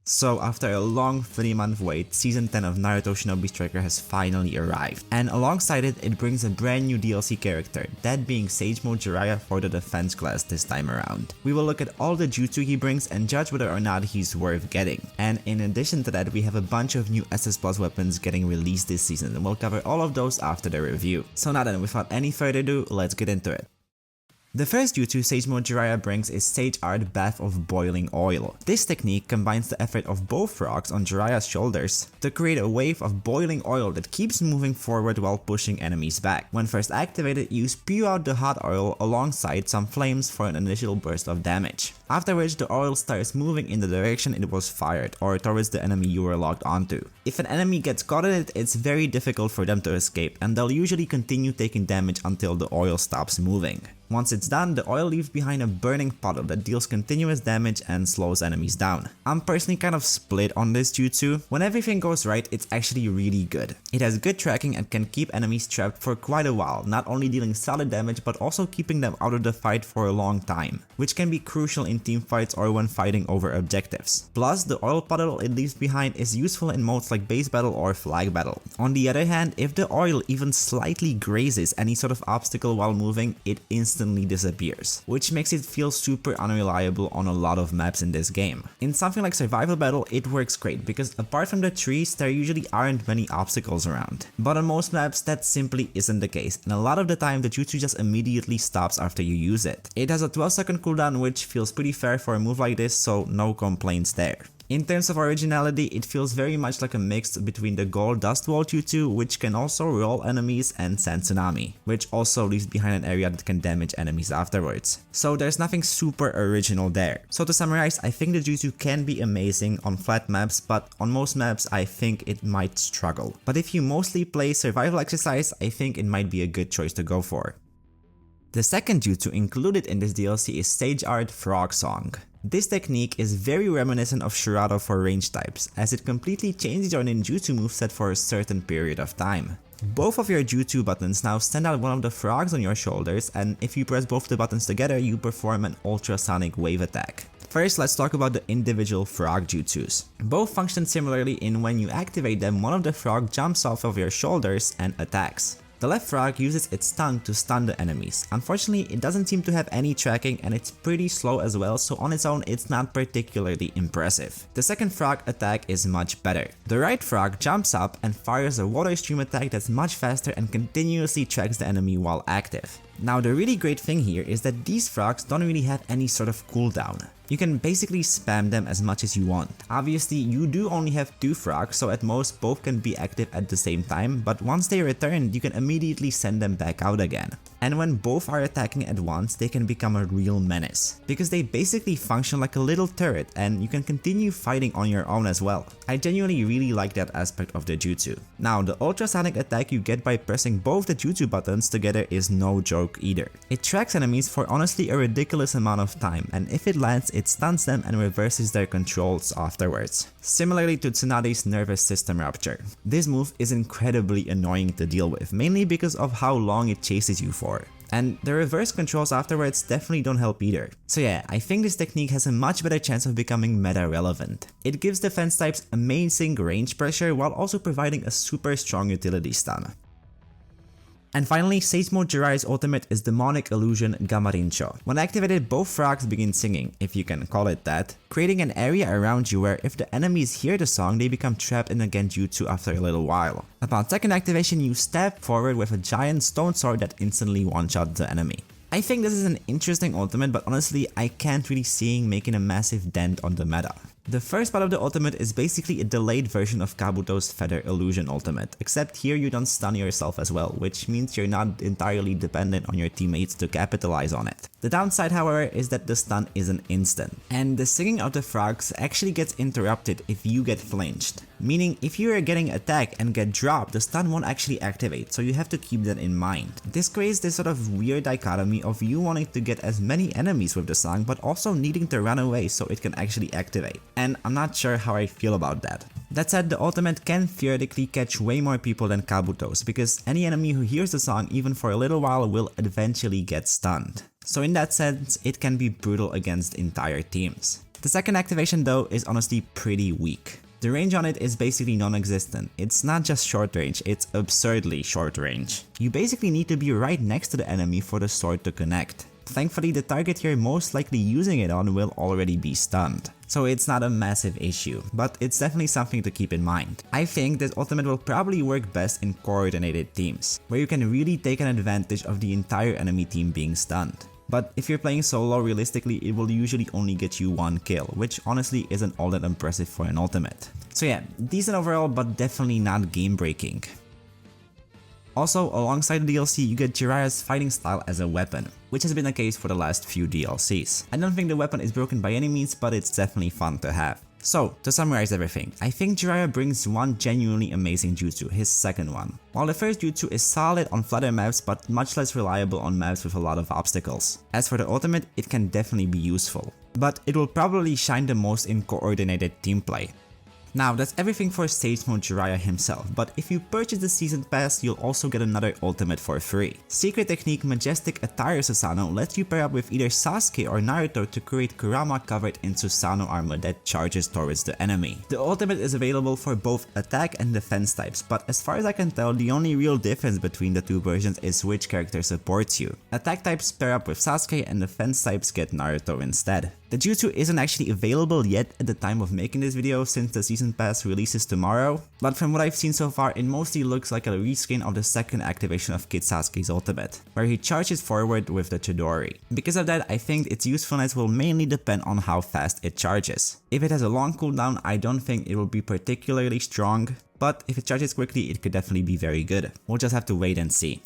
So after a long 3-month wait, Season 10 of Naruto Shinobi Striker has finally arrived, and alongside it, it brings a brand new DLC character, that being Sage Mode Jiraya for the defense class this time around. We will look at all the jutsu he brings and judge whether or not he's worth getting. And in addition to that, we have a bunch of new SS Plus weapons getting released this season, and we'll cover all of those after the review. So now then, without any further ado, let's get into it. The first jutsu Sage Mode Jiraya brings is Sage Art Bath of Boiling Oil. This technique combines the effort of both frogs on Jiraiya's shoulders to create a wave of boiling oil that keeps moving forward while pushing enemies back. When first activated, you spew out the hot oil alongside some flames for an initial burst of damage, after which the oil starts moving in the direction it was fired or towards the enemy you were locked onto. If an enemy gets caught in it, it's very difficult for them to escape, and they'll usually continue taking damage until the oil stops moving. Once it's done, the oil leaves behind a burning puddle that deals continuous damage and slows enemies down. I'm personally kind of split on this jutsu. When everything goes right, it's actually really good. It has good tracking and can keep enemies trapped for quite a while, not only dealing solid damage but also keeping them out of the fight for a long time, which can be crucial in teamfights or when fighting over objectives. Plus, the oil puddle it leaves behind is useful in modes like base battle or flag battle. On the other hand, if the oil even slightly grazes any sort of obstacle while moving, it instantly disappears, which makes it feel super unreliable on a lot of maps in this game. In something like survival battle, it works great because apart from the trees, there usually aren't many obstacles around. But on most maps, that simply isn't the case, and a lot of the time the jutsu just immediately stops after you use it. It has a 12-second cooldown, which feels pretty fair for a move like this, so no complaints there. In terms of originality, it feels very much like a mix between the Gold Dust Wall jutsu, which can also roll enemies, and Sand Tsunami, which also leaves behind an area that can damage enemies afterwards. So there's nothing super original there. So to summarize, I think the jutsu can be amazing on flat maps, but on most maps I think it might struggle. But if you mostly play survival exercise, I think it might be a good choice to go for. The second jutsu included in this DLC is Sage Art Frog Song. This technique is very reminiscent of Shurato for range types, as it completely changes your ninjutsu moveset for a certain period of time. Both of your jutsu buttons now send out one of the frogs on your shoulders, and if you press both the buttons together, you perform an ultrasonic wave attack. First, let's talk about the individual frog jutsus. Both function similarly in when you activate them, one of the frog jumps off of your shoulders and attacks. The left frog uses its tongue to stun the enemies. Unfortunately, it doesn't seem to have any tracking and it's pretty slow as well, so on its own it's not particularly impressive. The second frog attack is much better. The right frog jumps up and fires a water stream attack that's much faster and continuously tracks the enemy while active. Now the really great thing here is that these frogs don't really have any sort of cooldown. You can basically spam them as much as you want. Obviously, you do only have 2 frogs, so at most both can be active at the same time, but once they return, you can immediately send them back out again. And when both are attacking at once, they can become a real menace, because they basically function like a little turret and you can continue fighting on your own as well. I genuinely really like that aspect of the jutsu. Now, the ultrasonic attack you get by pressing both the jutsu buttons together is no joke either. It tracks enemies for honestly a ridiculous amount of time, and if it lands, it stuns them and reverses their controls afterwards. Similarly to Tsunade's nervous system rupture. This move is incredibly annoying to deal with, mainly because of how long it chases you for. And the reverse controls afterwards definitely don't help either. So yeah, I think this technique has a much better chance of becoming meta relevant. It gives defense types amazing range pressure while also providing a super strong utility stun. And finally, Sage Mode Jiraya's ultimate is Demonic Illusion Gamarincho. When activated, both frogs begin singing, if you can call it that, creating an area around you where if the enemies hear the song, they become trapped in a genjutsu after a little while. Upon second activation, you step forward with a giant stone sword that instantly one-shots the enemy. I think this is an interesting ultimate, but honestly, I can't really see it making a massive dent on the meta. The first part of the ultimate is basically a delayed version of Kabuto's Feather Illusion ultimate, except here you don't stun yourself as well, which means you're not entirely dependent on your teammates to capitalize on it. The downside, however, is that the stun isn't instant, and the singing of the frogs actually gets interrupted if you get flinched. Meaning, if you are getting attacked and get dropped, the stun won't actually activate, so you have to keep that in mind. This creates this sort of weird dichotomy of you wanting to get as many enemies with the song, but also needing to run away so it can actually activate. And I'm not sure how I feel about that. That said, the ultimate can theoretically catch way more people than Kabuto's, because any enemy who hears the song even for a little while will eventually get stunned. So in that sense, it can be brutal against entire teams. The second activation though is honestly pretty weak. The range on it is basically non-existent. It's not just short range, it's absurdly short range. You basically need to be right next to the enemy for the sword to connect. Thankfully, the target you're most likely using it on will already be stunned, so it's not a massive issue, but it's definitely something to keep in mind. I think this ultimate will probably work best in coordinated teams, where you can really take an advantage of the entire enemy team being stunned. But if you're playing solo, realistically it will usually only get you one kill, which honestly isn't all that impressive for an ultimate. So yeah, decent overall, but definitely not game breaking. Also, alongside the DLC, you get Jiraiya's fighting style as a weapon, which has been the case for the last few DLCs. I don't think the weapon is broken by any means, but it's definitely fun to have. So, to summarize everything, I think Jiraiya brings one genuinely amazing jutsu, his second one. While the first jutsu is solid on flatter maps but much less reliable on maps with a lot of obstacles. As for the ultimate, it can definitely be useful, but it will probably shine the most in coordinated team play. Now that's everything for Sage Mode Jiraiya himself, but if you purchase the Season Pass, you'll also get another ultimate for free. Secret Technique Majestic Attire Susanoo lets you pair up with either Sasuke or Naruto to create Kurama covered in Susanoo armor that charges towards the enemy. The ultimate is available for both attack and defense types, but as far as I can tell, the only real difference between the two versions is which character supports you. Attack types pair up with Sasuke and defense types get Naruto instead. The jutsu isn't actually available yet at the time of making this video since the Season Pass releases tomorrow, but from what I've seen so far, it mostly looks like a reskin of the second activation of Kid Sasuke's ultimate, where he charges forward with the Chidori. Because of that, I think its usefulness will mainly depend on how fast it charges. If it has a long cooldown, I don't think it will be particularly strong, but if it charges quickly, it could definitely be very good. We'll just have to wait and see.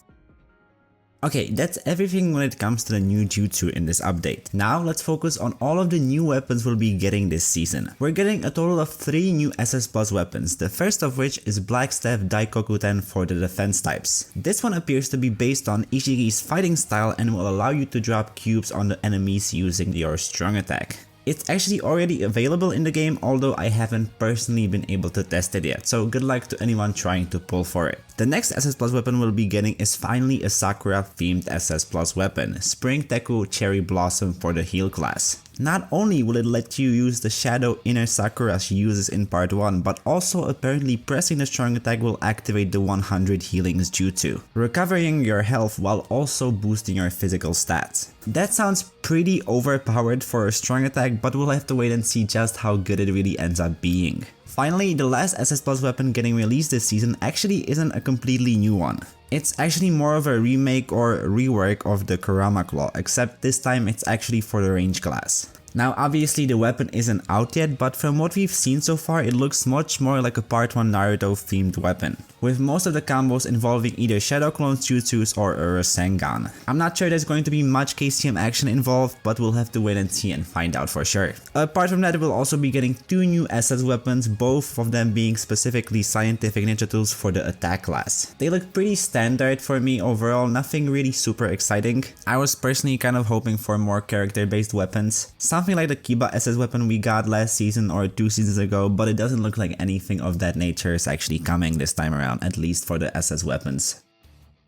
Okay, that's everything when it comes to the new jutsu in this update. Now let's focus on all of the new weapons we'll be getting this season. We're getting a total of 3 new SS Plus weapons, the first of which is Black Staff Daikokuten for the defense types. This one appears to be based on Ishigi's fighting style and will allow you to drop cubes on the enemies using your strong attack. It's actually already available in the game, although I haven't personally been able to test it yet, so good luck to anyone trying to pull for it. The next SS Plus weapon we'll be getting is finally a Sakura themed SS Plus weapon, Spring Teku Cherry Blossom for the heal class. Not only will it let you use the shadow inner Sakura she uses in part 1, but also apparently pressing the strong attack will activate the 100 healings jutsu, recovering your health while also boosting your physical stats. That sounds pretty overpowered for a strong attack, but we'll have to wait and see just how good it really ends up being. Finally, the last SS Plus weapon getting released this season actually isn't a completely new one. It's actually more of a remake or rework of the Kurama Claw, except this time it's actually for the range class. Now obviously the weapon isn't out yet, but from what we've seen so far it looks much more like a part 1 Naruto themed weapon, with most of the combos involving either Shadow Clones jutsus or a Rasengan. I'm not sure there's going to be much KCM action involved, but we'll have to wait and see and find out for sure. Apart from that, we'll also be getting 2 new SS weapons, both of them being specifically scientific ninja tools for the attack class. They look pretty standard for me overall, nothing really super exciting. I was personally kind of hoping for more character based weapons. Something like the Kiba SS weapon we got last season or 2 seasons ago, but it doesn't look like anything of that nature is actually coming this time around, at least for the SS weapons.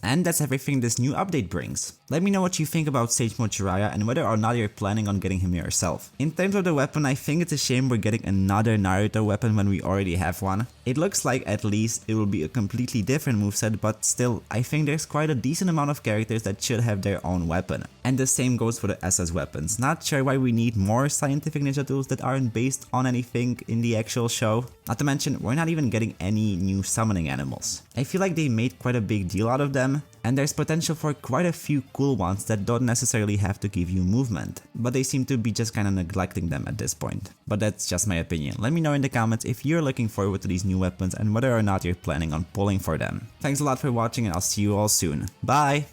And that's everything this new update brings. Let me know what you think about Sage Mode Jiraiya and whether or not you're planning on getting him yourself. In terms of the weapon, I think it's a shame we're getting another Naruto weapon when we already have one. It looks like at least it will be a completely different moveset, but still, I think there's quite a decent amount of characters that should have their own weapon. And the same goes for the SS weapons. Not sure why we need more scientific ninja tools that aren't based on anything in the actual show. Not to mention, we're not even getting any new summoning animals. I feel like they made quite a big deal out of them, and there's potential for quite a few cool ones that don't necessarily have to give you movement, but they seem to be just kinda neglecting them at this point. But that's just my opinion. Let me know in the comments if you're looking forward to these new weapons and whether or not you're planning on pulling for them. Thanks a lot for watching and I'll see you all soon. Bye!